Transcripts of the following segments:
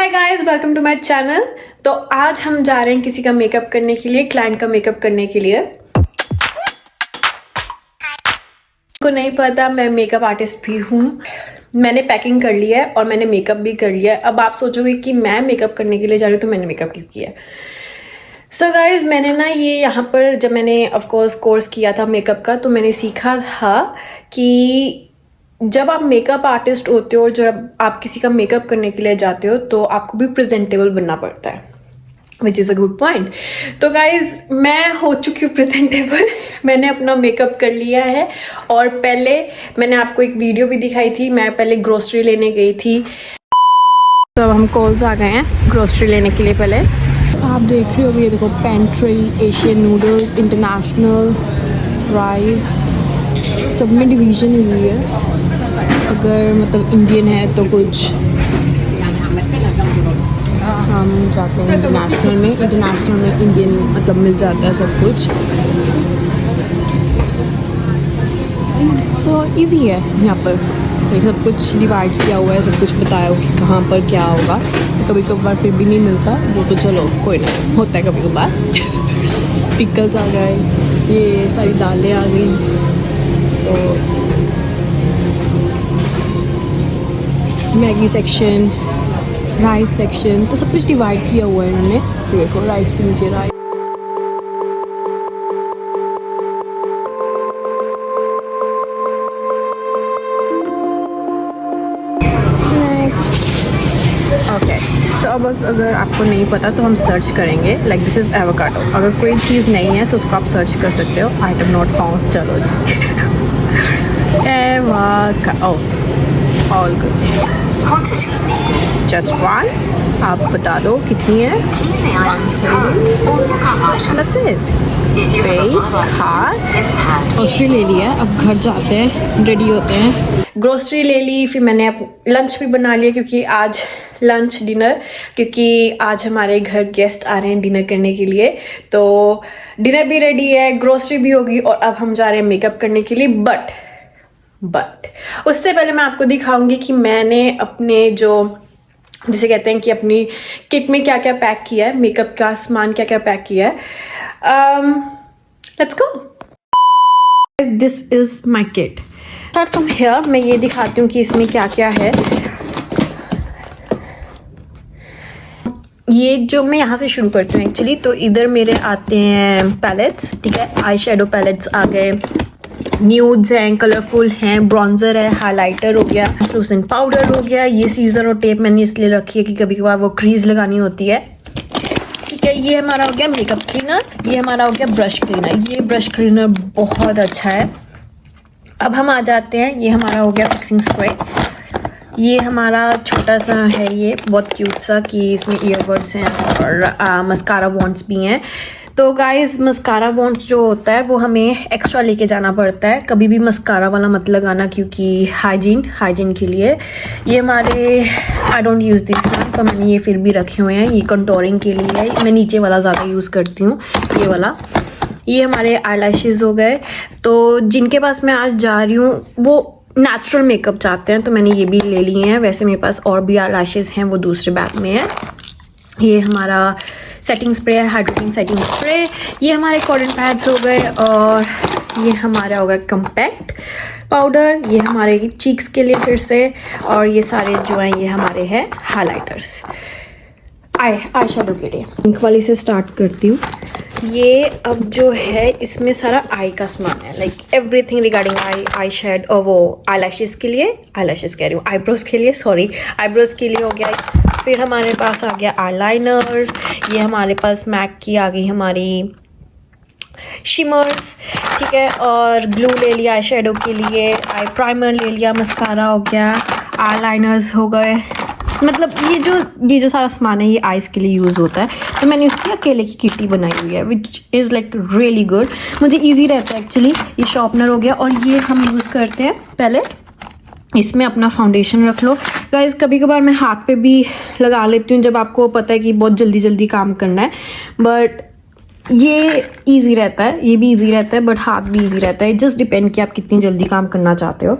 Hi guys, welcome to my channel. तो आज हम जा रहे हैं किसी का मेकअप करने के लिए, क्लाइंट का मेकअप करने के लिए। को नहीं पता मैं मेकअप आर्टिस्ट भी हूँ। मैंने पैकिंग कर लिया है और मैंने मेकअप भी कर लिया है। अब आप सोचोगे कि मैं मेकअप करने के लिए जा रही हूँ तो मैंने मेकअप क्यों किया। सो गाइज, मैंने ना ये यहाँ पर जब मैंने ऑफकोर्स कोर्स किया था मेकअप का तो मैंने सीखा था कि जब आप मेकअप आर्टिस्ट होते हो और जब आप किसी का मेकअप करने के लिए जाते हो तो आपको भी प्रेजेंटेबल बनना पड़ता है, which is a good point. तो गाइज, मैं हो चुकी हूँ प्रेजेंटेबल। मैंने अपना मेकअप कर लिया है और पहले मैंने आपको एक वीडियो भी दिखाई थी। मैं पहले ग्रोसरी लेने गई थी। तो अब हम कोल्स आ गए हैं ग्रोसरी लेने के लिए। पहले आप देख रहे हो, ये देखो pantry, Asian noodles, international rice, सब में डिवीज़न हुई है। अगर मतलब इंडियन है तो कुछ हम जाते हैं इंटरनेशनल में इंडियन मतलब मिल जाता है सब कुछ। सो इजी है यहाँ पर, ये सब कुछ डिवाइड किया हुआ है, सब कुछ बताया हो कि कहाँ पर क्या होगा। कभी कभार फिर भी नहीं मिलता, वो तो चलो कोई ना, होता है कभी कभार। पिकल्स आ गए, ये सारी दालें आ गई, तो मैगी सेक्शन, राइस सेक्शन, तो सब कुछ डिवाइड किया हुआ है इन्होंने। देखो राइस के नीचे राइस। ओके, सो अब अगर आपको नहीं पता तो हम सर्च करेंगे लाइक दिस इज़ एवोकाडो। अगर कोई चीज़ नहीं है तो उसको आप सर्च कर सकते हो। Item not found. चलो जी, avocado, all good, just one. आप बता दो कितनी है। That's it. ग्रोसरी ले लिया, अब घर जाते हैं, रेडी होते हैं। ग्रोसरी ले ली, फिर मैंने लंच भी बना लिया क्योंकि आज लंच डिनर, क्योंकि आज हमारे घर गेस्ट आ रहे हैं डिनर करने के लिए। तो डिनर भी रेडी है, ग्रोसरी भी होगी और अब हम जा रहे हैं मेकअप करने के लिए। बट उससे पहले मैं आपको दिखाऊंगी कि मैंने अपने जो जिसे कहते हैं कि अपनी किट में क्या क्या पैक किया है, मेकअप का सामान क्या क्या पैक किया है। Let's go. This is my kit. Start from here. मैं ये दिखाती हूँ कि इसमें क्या क्या है। ये जो मैं यहाँ से शुरू करती हूँ एक्चुअली, तो इधर मेरे आते हैं पैलेट्स, ठीक है। आई शेडो पैलेट्स आ गए, न्यूड्स हैं, कलरफुल हैं, ब्रॉन्जर है, हाइलाइटर हो गया, ट्रांसलूसेंट पाउडर हो गया। ये सीजर और टेप मैंने इसलिए रखी है कि कभी कभार वो क्रीज लगानी होती है, ठीक है। ये हमारा हो गया मेकअप क्लीनर, ये हमारा हो गया ब्रश क्लीनर। ये ब्रश क्लीनर बहुत अच्छा है। अब हम आ जाते हैं, ये हमारा हो गया फिक्सिंग स्प्रे। ये हमारा छोटा सा है, ये बहुत क्यूट सा, कि इसमें ईयरबड्स हैं और मस्कारा वॉन्ड्स भी हैं। तो गाइस, मस्कारा वॉन्ड्स जो होता है वो हमें एक्स्ट्रा लेके जाना पड़ता है। कभी भी मस्कारा वाला मत लगाना, क्योंकि हाइजीन के लिए। ये हमारे I don't use this one, तो मैंने ये फिर भी रखे हुए हैं। ये कंटोरिंग के लिए है, मैं नीचे वाला ज़्यादा यूज़ करती हूँ, ये वाला। ये हमारे आईलैशेस हो गए। तो जिनके पास मैं आज जा रही हूँ वो नेचुरल मेकअप चाहते हैं तो मैंने ये भी ले लिए हैं। वैसे मेरे पास और भी आईलैशेस हैं, वो दूसरे बैग में है। ये हमारा सेटिंग स्प्रे है, हाइड्रेटिंग सेटिंग स्प्रे। ये हमारे कॉटन पैड्स हो गए और ये हमारा होगा कम्पैक्ट पाउडर। ये हमारे चीक्स के लिए फिर से, और ये सारे जो हैं ये हमारे हैं हाइलाइटर्स आई शेडो के लिए। पिंक वाली से स्टार्ट करती हूँ। ये अब जो है इसमें सारा आई का सामान है, लाइक एवरीथिंग रिगार्डिंग आई शेड, और वो आईलैशेस के लिए, आईलैशेस कह रही हूँ, आईब्रोज के लिए, सॉरी, आईब्रोज के लिए हो गया। फिर हमारे पास आ गया आईलाइनर। ये हमारे पास मैक की आ गई हमारी शिमर्स, ठीक है। और ग्लू ले लिया आई शेडो के लिए, आई प्राइमर ले लिया, मस्कारा हो गया, आईलाइनर्स हो गए। मतलब ये जो सारा सामान है ये आइज़ के लिए यूज़ होता है। तो मैंने इसकी अकेले की किटी बनाई हुई है, which is like really good. मुझे ईजी रहता है एक्चुअली। ये शार्पनर हो गया, और ये हम यूज़ करते हैं पैलेट। इसमें अपना फाउंडेशन रख लो गाइस। कभी कभार मैं हाथ पे भी लगा लेती हूँ जब आपको पता है कि बहुत जल्दी काम करना है, बट ये इजी रहता है, ये भी इजी रहता है, बट हाथ भी इजी रहता है। जस्ट डिपेंड कि आप कितनी जल्दी काम करना चाहते हो।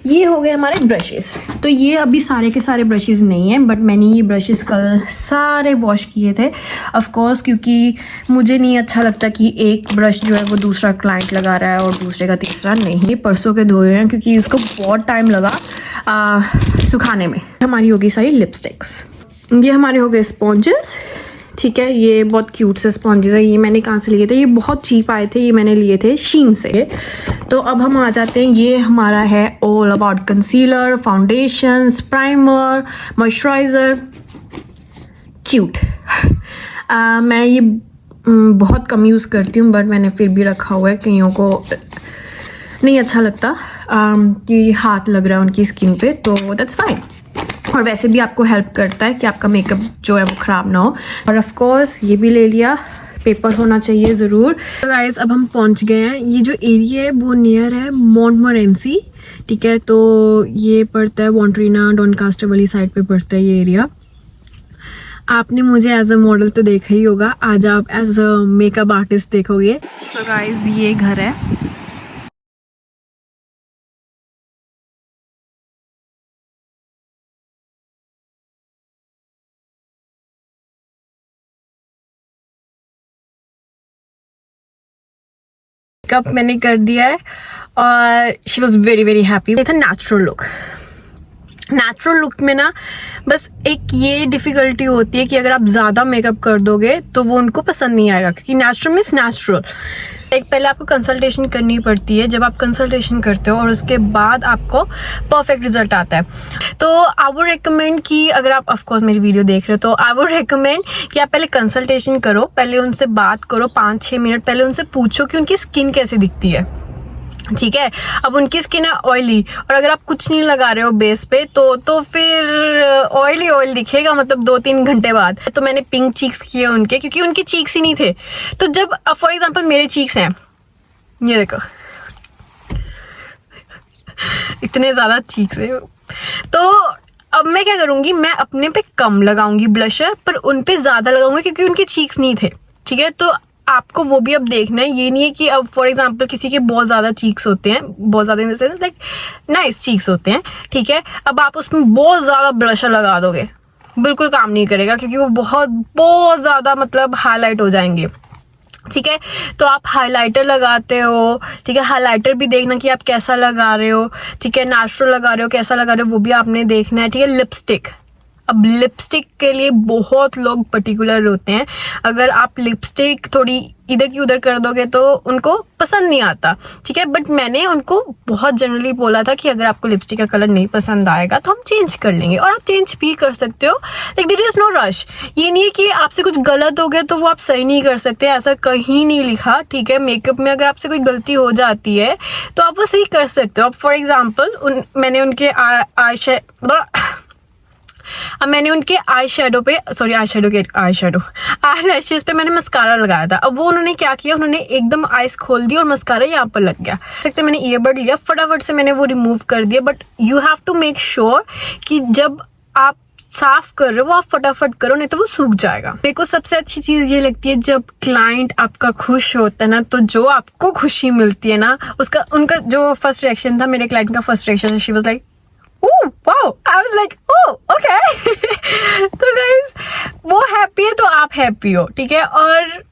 ये हो गए हमारे ब्रशेस। तो ये अभी सारे के सारे ब्रशेस नहीं हैं, बट मैंने ये ब्रशेस कल सारे वॉश किए थे ऑफ कोर्स, क्योंकि मुझे नहीं अच्छा लगता कि एक ब्रश जो है वो दूसरा क्लाइंट लगा रहा है और दूसरे का तीसरा नहीं। ये परसों के धोए हैं क्योंकि इसको बहुत टाइम लगा सुखाने में। हमारी होगी सारी लिपस्टिक्स। ये हमारे हो गए स्पॉन्जेस, ठीक है। ये बहुत क्यूट से स्पॉन्जेस है। ये मैंने कहाँ से लिए थे? ये बहुत चीप आए थे, ये मैंने लिए थे शीन से। तो अब हम आ जाते हैं, ये हमारा है all about concealer, foundation, primer, moisturiser. Cute. मैं ये बहुत कम यूज़ करती हूँ, बट मैंने फिर भी रखा हुआ है। कईयों को नहीं अच्छा लगता कि हाथ लग रहा है उनकी स्किन पे, तो दैट्स फाइन। और वैसे भी आपको हेल्प करता है कि आपका मेकअप जो है वो ख़राब ना हो। और ऑफ कोर्स ये भी ले लिया, पेपर होना चाहिए ज़रूर। तो गाइस अब हम पहुंच गए हैं। ये जो एरिया है वो नियर है मोंटमोरेंसी, ठीक है। तो ये पड़ता है वॉन्ट्रीना डॉनकास्टर वाली साइड पे पड़ता है ये एरिया। आपने मुझे एज अ मॉडल तो देखा ही होगा, आज आप एज अ मेकअप आर्टिस्ट देखोगे। सो गाइस ये घर है। मेकअप मैंने कर दिया है और she was very very happy. ये था नेचुरल लुक। नेचुरल लुक में ना बस एक ये डिफ़िकल्टी होती है कि अगर आप ज़्यादा मेकअप कर दोगे तो वो उनको पसंद नहीं आएगा, क्योंकि नेचुरल मीन्स नेचुरल। एक पहले आपको कंसल्टेशन करनी पड़ती है। जब आप कंसल्टेशन करते हो और उसके बाद आपको परफेक्ट रिजल्ट आता है। तो आई वुड रिकमेंड कि अगर आप ऑफकोर्स मेरी वीडियो देख रहे हो तो आई वुड रिकमेंड कि आप पहले कंसल्टेशन करो, पहले उनसे बात करो 5-6 मिनट, पहले उनसे पूछो कि उनकी स्किन कैसे दिखती है, ठीक है। अब उनकी स्किन है ऑयली और अगर आप कुछ नहीं लगा रहे हो बेस पे तो फिर ऑयली ऑयल दिखेगा, मतलब 2-3 घंटे बाद। तो मैंने पिंक चीक्स किए उनके, क्योंकि उनके चीक्स ही नहीं थे। तो जब फॉर एग्जांपल मेरे चीक्स हैं, ये देखो इतने ज़्यादा चीक्स है। तो अब मैं क्या करूँगी, मैं अपने पे कम लगाऊंगी ब्लशर, पर उन पे ज़्यादा लगाऊंगी क्योंकि उनके चीक्स नहीं थे, ठीक है। तो आपको वो भी अब देखना है। ये नहीं है कि अब फॉर एग्जांपल किसी के बहुत ज़्यादा चीक्स होते हैं, बहुत ज़्यादा in the sense like nice cheeks होते हैं, ठीक है। अब आप उसमें बहुत ज़्यादा ब्लशर लगा दोगे, बिल्कुल काम नहीं करेगा, क्योंकि वो बहुत ज़्यादा मतलब हाईलाइट हो जाएंगे, ठीक है। तो आप हाइलाइटर लगाते हो, ठीक है। हाइलाइटर भी देखना कि आप कैसा लगा रहे हो, ठीक है। नेचुरल लगा रहे हो, कैसा लगा रहे हो वो भी आपने देखना है, ठीक है। लिपस्टिक, अब लिपस्टिक के लिए बहुत लोग पर्टिकुलर होते हैं। अगर आप लिपस्टिक थोड़ी इधर की उधर कर दोगे तो उनको पसंद नहीं आता, ठीक है। बट मैंने उनको बहुत जनरली बोला था कि अगर आपको लिपस्टिक का कलर नहीं पसंद आएगा तो हम चेंज कर लेंगे, और आप चेंज भी कर सकते हो। Like there is no rush. ये नहीं है कि आपसे कुछ गलत हो गया तो वो आप सही नहीं कर सकते, ऐसा कहीं नहीं लिखा, ठीक है। मेकअप में अगर आपसे कोई गलती हो जाती है तो आप वो सही कर सकते हो। अब फॉर एग्जाम्पल मैंने उनके मैंने उनके आई शेडो आई लैशेज पे मैंने मस्कारा लगाया था। अब वो उन्होंने क्या किया, उन्होंने एकदम आईज खोल दी और मस्कारा यहाँ पर लग गया। सकते मैंने ईयरबड लिया, फटाफट से मैंने वो रिमूव कर दिया। But you have to make sure कि जब आप साफ कर रहे हो आप फटाफट करो, नहीं तो वो सूख जाएगा। मेरे को सबसे अच्छी चीज ये लगती है जब क्लाइंट आपका खुश होता है ना, तो जो आपको खुशी मिलती है ना, उनका जो फर्स्ट रिएक्शन था, मेरे क्लाइंट का first reaction, she was like oh wow, I was like oh okay. तो गाइस वो हैप्पी है तो आप हैप्पी हो, ठीक है। और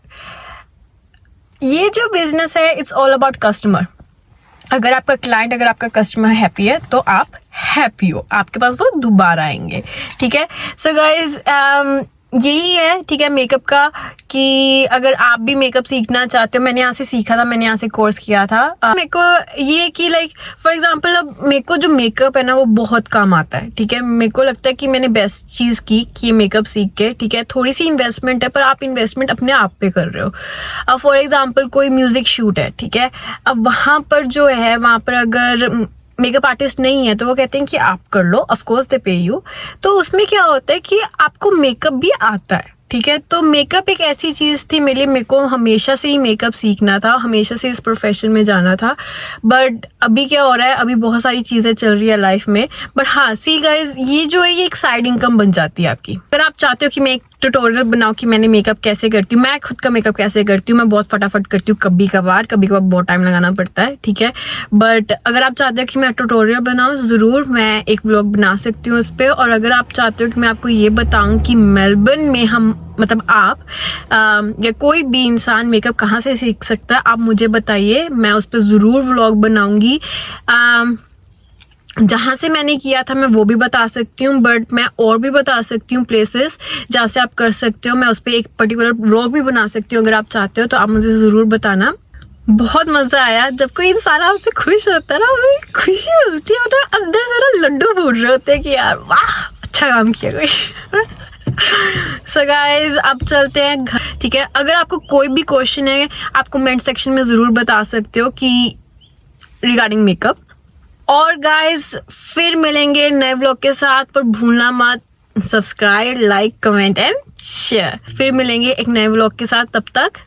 ये जो बिजनेस है इट्स ऑल अबाउट कस्टमर। अगर आपका क्लाइंट, अगर आपका कस्टमर हैप्पी है तो आप हैप्पी हो, आपके पास वो दोबारा आएंगे, ठीक है। सो गाइज यही है, ठीक है, मेकअप का, कि अगर आप भी मेकअप सीखना चाहते हो, मैंने यहाँ से सीखा था, मैंने यहाँ से कोर्स किया था। मेरे को ये कि लाइक फॉर एग्जांपल अब मेरे को जो मेकअप है ना वो बहुत काम आता है, ठीक है। मेरे को लगता है कि मैंने बेस्ट चीज़ की कि ये मेकअप सीख के, ठीक है। थोड़ी सी इन्वेस्टमेंट है पर आप इन्वेस्टमेंट अपने आप पे कर रहे हो। अब फॉर एग्जाम्पल कोई म्यूजिक शूट है, ठीक है। अब वहाँ पर जो है, वहाँ पर अगर मेकअप आर्टिस्ट नहीं है तो वो कहते हैं कि आप कर लो, ऑफ कोर्स दे पे यू। तो उसमें क्या होता है कि आपको मेकअप भी आता है, ठीक है। तो मेकअप एक ऐसी चीज़ थी मेरे लिए, मेरे को हमेशा से ही मेकअप सीखना था, हमेशा से इस प्रोफेशन में जाना था। बट अभी क्या हो रहा है, अभी बहुत सारी चीज़ें चल रही है लाइफ में। बट हाँ सी गाइज, ये जो है ये एक साइड इनकम बन जाती है आपकी। अगर आप चाहते हो कि मैं एक ट्यूटोरियल बनाऊं कि मैंने मेकअप कैसे करती हूँ, मैं खुद का मेकअप कैसे करती हूँ। मैं बहुत फटाफट करती हूँ, कभी कभार बहुत टाइम लगाना पड़ता है, ठीक है। बट अगर आप चाहते हो कि मैं ट्यूटोरियल बनाऊं, ज़रूर मैं एक व्लॉग बना सकती हूँ उस पर। और अगर आप चाहते हो कि मैं आपको ये बताऊं कि मेलबर्न में हम मतलब आप या कोई भी इंसान मेकअप कहाँ से सीख सकता है, आप मुझे बताइए, मैं उस पर ज़रूर व्लॉग बनाऊंगी। जहाँ से मैंने किया था मैं वो भी बता सकती हूँ, बट मैं और भी बता सकती हूँ प्लेसेस जहाँ से आप कर सकते हो। मैं उस पर एक पर्टिकुलर व्लॉग भी बना सकती हूँ। अगर आप चाहते हो तो आप मुझे ज़रूर बताना। बहुत मज़ा आया जब कोई इंसान आपसे खुश होता है ना, हमें खुशी मिलती है, मतलब अंदर से ना लड्डू फूट रहे होते हैं कि यार वाह अच्छा काम किया कोई। सो गाइज अब चलते हैं घर, ठीक है। अगर आपको कोई भी क्वेश्चन है आप कमेंट सेक्शन में ज़रूर बता सकते हो कि रिगार्डिंग मेकअप। और गाइज फिर मिलेंगे नए ब्लॉग के साथ, पर भूलना मत subscribe, like, comment and share. फिर मिलेंगे एक नए ब्लॉग के साथ, तब तक